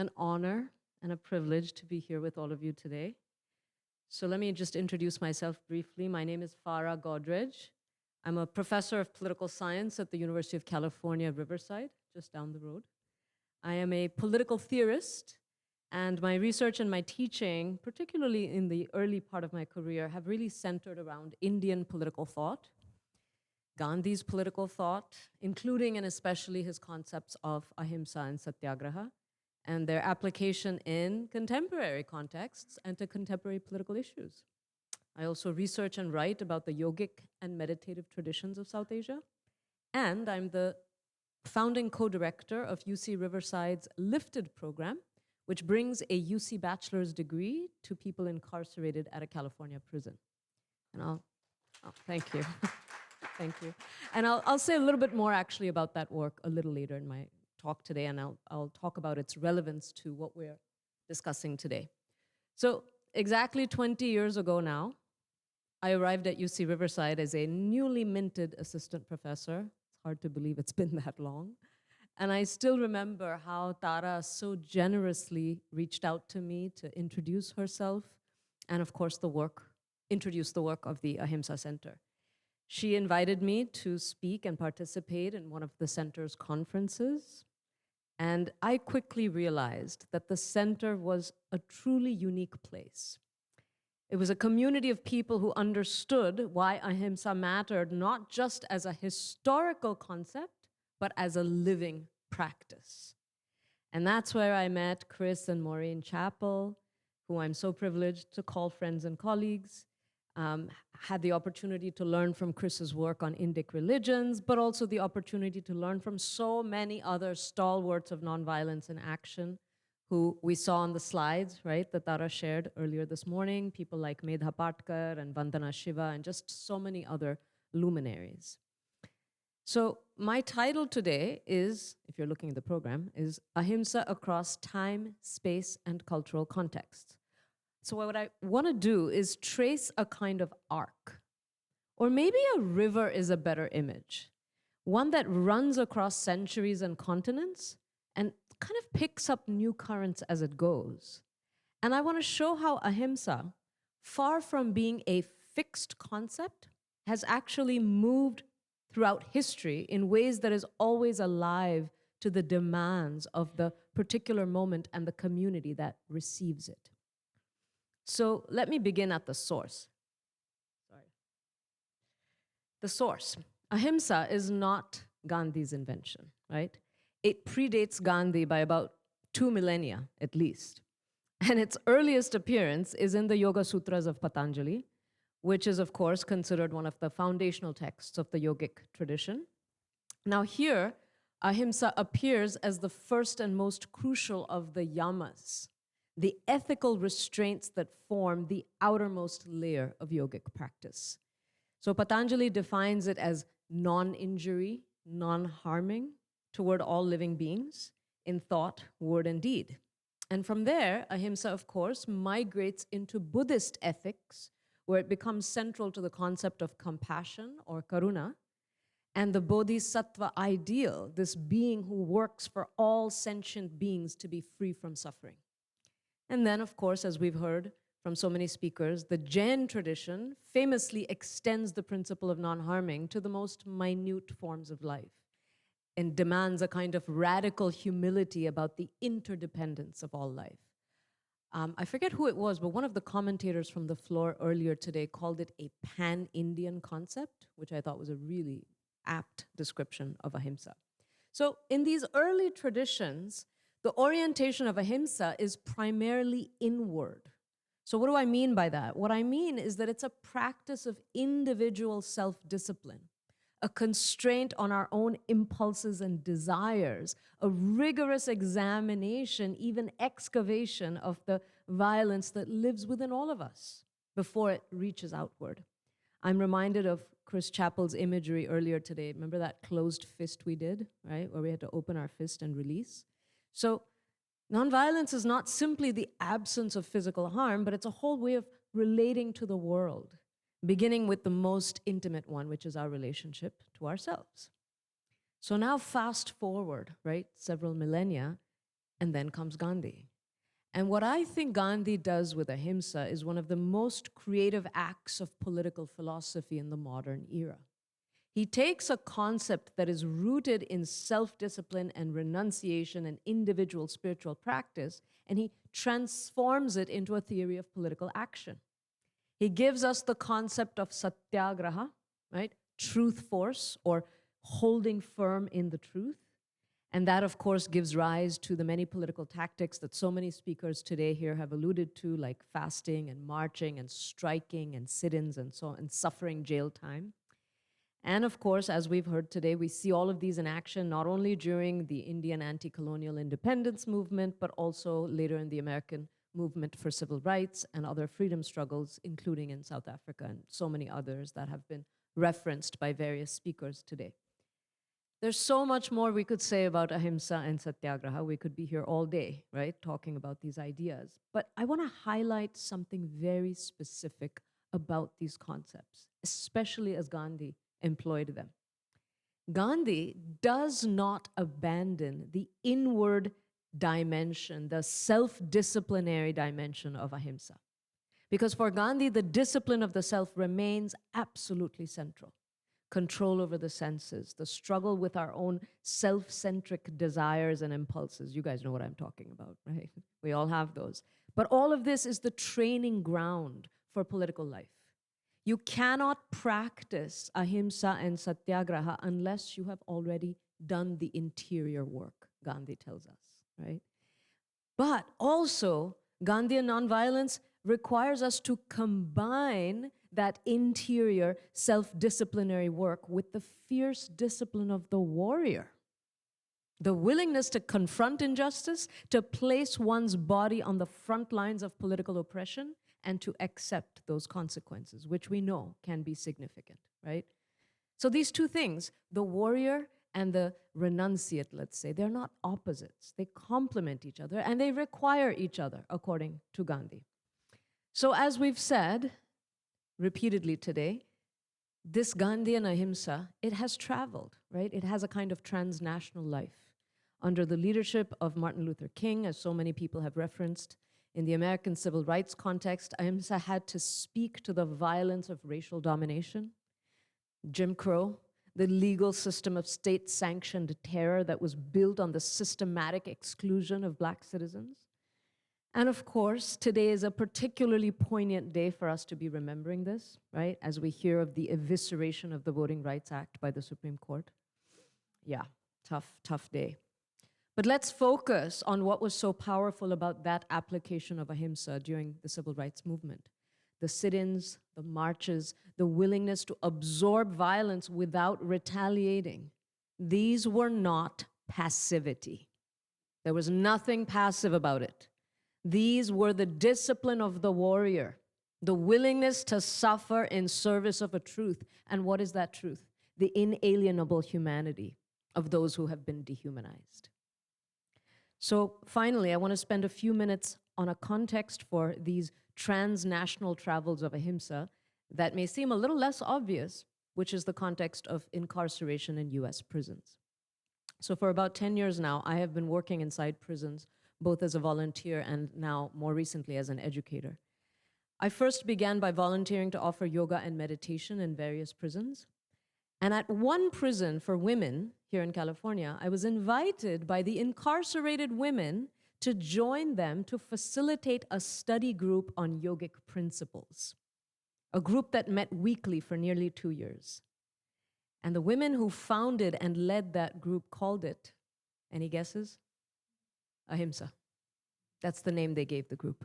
an honor and a privilege to be here with all of you today. So let me just introduce myself briefly. My name is Farah Godrej. I'm a professor of political science at the University of California, Riverside, just down the road. I am a political theorist, and my research and my teaching, particularly in the early part of my career, have really centered around Indian political thought, Gandhi's political thought, including and especially his concepts of Ahimsa and Satyagraha, and their application in contemporary contexts and to contemporary political issues. I also research and write about the yogic and meditative traditions of South Asia, and I'm the founding co-director of UC Riverside's Lifted program, which brings a UC bachelor's degree to people incarcerated at a California prison. And thank you. Thank you. And I'll say a little bit more actually about that work a little later in my talk today, and I'll talk about its relevance to what we're discussing today. So exactly 20 years ago now, I arrived at UC Riverside as a newly minted assistant professor. It's hard to believe it's been that long. And I still remember how Tara so generously reached out to me to introduce herself and, of course, introduce the work of the Ahimsa Center. She invited me to speak and participate in one of the center's conferences. And I quickly realized that the center was a truly unique place. It was a community of people who understood why Ahimsa mattered, not just as a historical concept, but as a living practice. And that's where I met Chris and Maureen Chappell, who I'm so privileged to call friends and colleagues. Had the opportunity to learn from Chris's work on Indic religions, but also the opportunity to learn from so many other stalwarts of nonviolence in action who we saw on the slides, right, that Tara shared earlier this morning, people like Medha Patkar and Vandana Shiva and just so many other luminaries. So my title today is, if you're looking at the program, is Ahimsa Across Time, Space, and Cultural Contexts. So what I want to do is trace a kind of arc, or maybe a river is a better image, one that runs across centuries and continents and kind of picks up new currents as it goes. And I want to show how Ahimsa, far from being a fixed concept, has actually moved throughout history in ways that is always alive to the demands of the particular moment and the community that receives it. So let me begin at the source. The source. Ahimsa is not Gandhi's invention, right? It predates Gandhi by about 2 millennia, at least. And its earliest appearance is in the Yoga Sutras of Patanjali, which is, of course, considered one of the foundational texts of the yogic tradition. Now here, Ahimsa appears as the first and most crucial of the yamas, the ethical restraints that form the outermost layer of yogic practice. So Patanjali defines it as non-injury, non-harming toward all living beings in thought, word, and deed. And from there, Ahimsa, of course, migrates into Buddhist ethics, where it becomes central to the concept of compassion or karuna, and the bodhisattva ideal, this being who works for all sentient beings to be free from suffering. And then, of course, as we've heard from so many speakers, the Jain tradition famously extends the principle of non-harming to the most minute forms of life and demands a kind of radical humility about the interdependence of all life. I forget who it was, but one of the commentators from the floor earlier today called it a pan-Indian concept, which I thought was a really apt description of Ahimsa. So in these early traditions, the orientation of Ahimsa is primarily inward. So what do I mean by that? What I mean is that it's a practice of individual self-discipline, a constraint on our own impulses and desires, a rigorous examination, even excavation of the violence that lives within all of us before it reaches outward. I'm reminded of Chris Chappell's imagery earlier today. Remember that closed fist we did, right? Where we had to open our fist and release. So nonviolence is not simply the absence of physical harm, but it's a whole way of relating to the world, beginning with the most intimate one, which is our relationship to ourselves. So now fast forward, right, several millennia, and then comes Gandhi. And what I think Gandhi does with Ahimsa is one of the most creative acts of political philosophy in the modern era. He takes a concept that is rooted in self discipline and renunciation and individual spiritual practice, and he transforms it into a theory of political action. He gives us the concept of satyagraha, right? Truth force, or holding firm in the truth. And that, of course, gives rise to the many political tactics that so many speakers today here have alluded to, like fasting and marching and striking and sit-ins and so on, and suffering jail time. And of course, as we've heard today, we see all of these in action not only during the Indian anti-colonial independence movement, but also later in the American movement for civil rights and other freedom struggles, including in South Africa and so many others that have been referenced by various speakers today. There's so much more we could say about Ahimsa and Satyagraha. We could be here all day, right, talking about these ideas. But I want to highlight something very specific about these concepts, especially as Gandhi employed them. Gandhi does not abandon the inward dimension, the self-disciplinary dimension of Ahimsa. Because for Gandhi, the discipline of the self remains absolutely central. Control over the senses, the struggle with our own self-centric desires and impulses. You guys know what I'm talking about, right? We all have those. But all of this is the training ground for political life. You cannot practice Ahimsa and Satyagraha unless you have already done the interior work, Gandhi tells us, right? But also, Gandhian nonviolence requires us to combine that interior self-disciplinary work with the fierce discipline of the warrior. The willingness to confront injustice, to place one's body on the front lines of political oppression, and to accept those consequences, which we know can be significant, right? So these two things, the warrior and the renunciate, let's say, they're not opposites. They complement each other and they require each other, according to Gandhi. So as we've said repeatedly today, this Gandhian Ahimsa, it has traveled, right? It has a kind of transnational life. Under the leadership of Martin Luther King, as so many people have referenced, in the American civil rights context, Ahimsa had to speak to the violence of racial domination, Jim Crow, the legal system of state-sanctioned terror that was built on the systematic exclusion of Black citizens. And of course, today is a particularly poignant day for us to be remembering this, right? As we hear of the evisceration of the Voting Rights Act by the Supreme Court. Yeah, tough day. But let's focus on what was so powerful about that application of Ahimsa during the civil rights movement. The sit-ins, the marches, the willingness to absorb violence without retaliating. These were not passivity. There was nothing passive about it. These were the discipline of the warrior, the willingness to suffer in service of a truth. And what is that truth? The inalienable humanity of those who have been dehumanized. So finally, I want to spend a few minutes on a context for these transnational travels of Ahimsa that may seem a little less obvious, which is the context of incarceration in US prisons. So for about 10 years now, I have been working inside prisons, both as a volunteer and now more recently as an educator. I first began by volunteering to offer yoga and meditation in various prisons. And at one prison for women here in California, I was invited by the incarcerated women to join them to facilitate a study group on yogic principles, a group that met weekly for nearly 2 years. And the women who founded and led that group called it, any guesses? Ahimsa. That's the name they gave the group.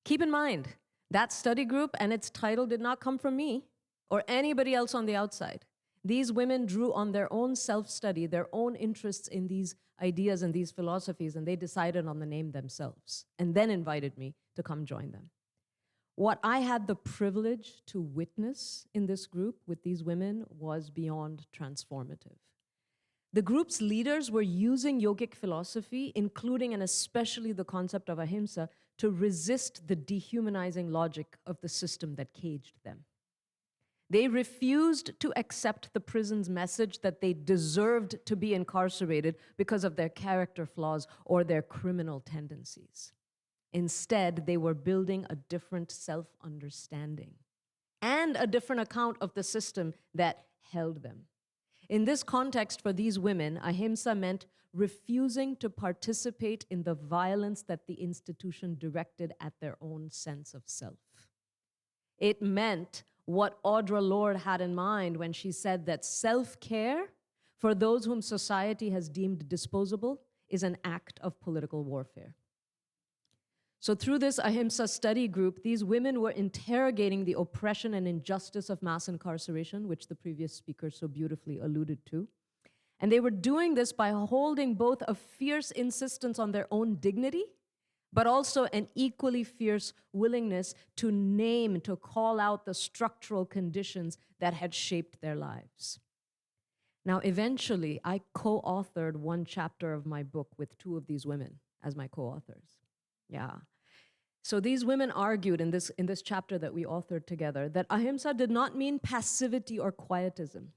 Keep in mind, that study group and its title did not come from me or anybody else on the outside. These women drew on their own self-study, their own interests in these ideas and these philosophies, and they decided on the name themselves, and then invited me to come join them. What I had the privilege to witness in this group with these women was beyond transformative. The group's leaders were using yogic philosophy, including and especially the concept of ahimsa, to resist the dehumanizing logic of the system that caged them. They refused to accept the prison's message that they deserved to be incarcerated because of their character flaws or their criminal tendencies. Instead, they were building a different self-understanding and a different account of the system that held them. In this context, for these women, ahimsa meant refusing to participate in the violence that the institution directed at their own sense of self. It meant what Audre Lorde had in mind when she said that self-care for those whom society has deemed disposable is an act of political warfare. So through this Ahimsa study group, these women were interrogating the oppression and injustice of mass incarceration, which the previous speaker so beautifully alluded to. And they were doing this by holding both a fierce insistence on their own dignity, but also an equally fierce willingness to name, to call out the structural conditions that had shaped their lives. Now, eventually, I co-authored one chapter of my book with two of these women as my co-authors. Yeah. So these women argued in this chapter that we authored together that ahimsa did not mean passivity or quietism.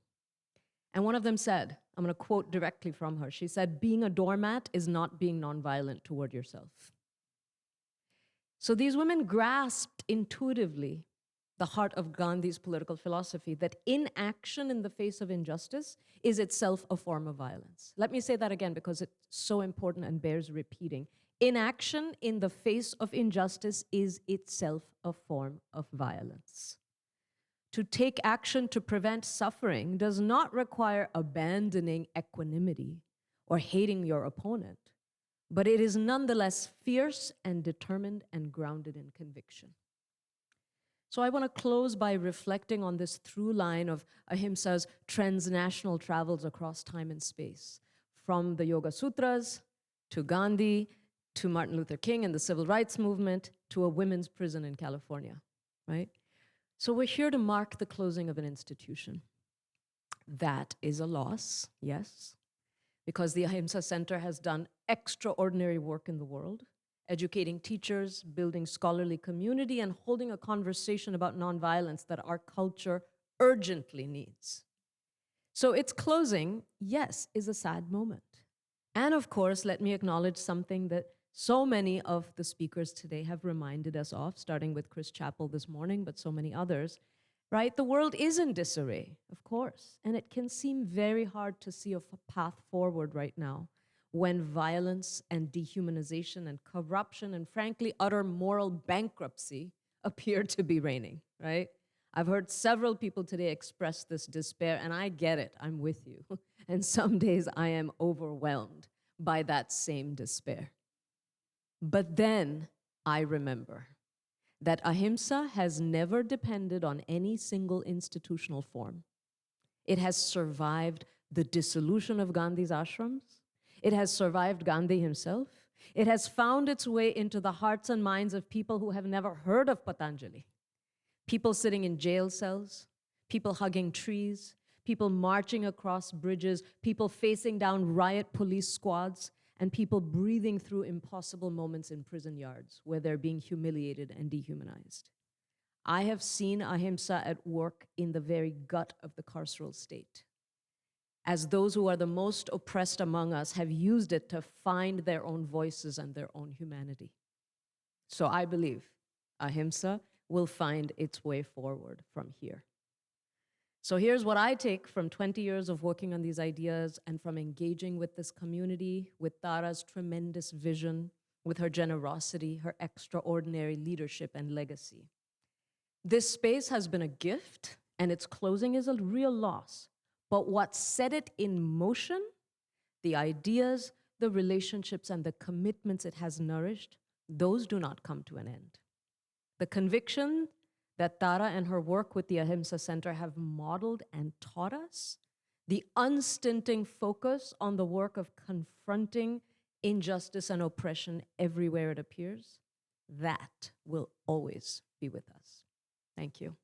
And one of them said, I'm going to quote directly from her, she said, being a doormat is not being nonviolent toward yourself. So these women grasped intuitively the heart of Gandhi's political philosophy, that inaction in the face of injustice is itself a form of violence. Let me say that again because it's so important and bears repeating. Inaction in the face of injustice is itself a form of violence. To take action to prevent suffering does not require abandoning equanimity or hating your opponent, but it is nonetheless fierce and determined and grounded in conviction. So I want to close by reflecting on this through line of ahimsa's transnational travels across time and space, from the Yoga Sutras to Gandhi, to Martin Luther King and the civil rights movement, to a women's prison in California, right? So we're here to mark the closing of an institution. That is a loss, yes, because the Ahimsa Center has done extraordinary work in the world, educating teachers, building scholarly community, and holding a conversation about nonviolence that our culture urgently needs. So its closing, yes, is a sad moment. And of course, let me acknowledge something that so many of the speakers today have reminded us of, starting with Chris Chappell this morning, but so many others, right? The world is in disarray, of course, and it can seem very hard to see a path forward right now when violence and dehumanization and corruption and frankly, utter moral bankruptcy appear to be reigning, right? I've heard several people today express this despair, and I get it, I'm with you. And some days I am overwhelmed by that same despair. But then I remember that ahimsa has never depended on any single institutional form. It has survived the dissolution of Gandhi's ashrams. It has survived Gandhi himself. It has found its way into the hearts and minds of people who have never heard of Patanjali. People sitting in jail cells, people hugging trees, people marching across bridges, people facing down riot police squads, and people breathing through impossible moments in prison yards where they're being humiliated and dehumanized. I have seen ahimsa at work in the very gut of the carceral state, as those who are the most oppressed among us have used it to find their own voices and their own humanity. So I believe ahimsa will find its way forward from here. So here's what I take from 20 years of working on these ideas and from engaging with this community, with Tara's tremendous vision, with her generosity, her extraordinary leadership and legacy. This space has been a gift, and its closing is a real loss. But what set it in motion, the ideas, the relationships, and the commitments it has nourished, those do not come to an end. The conviction that Tara and her work with the Ahimsa Center have modeled and taught us, the unstinting focus on the work of confronting injustice and oppression everywhere it appears, that will always be with us. Thank you.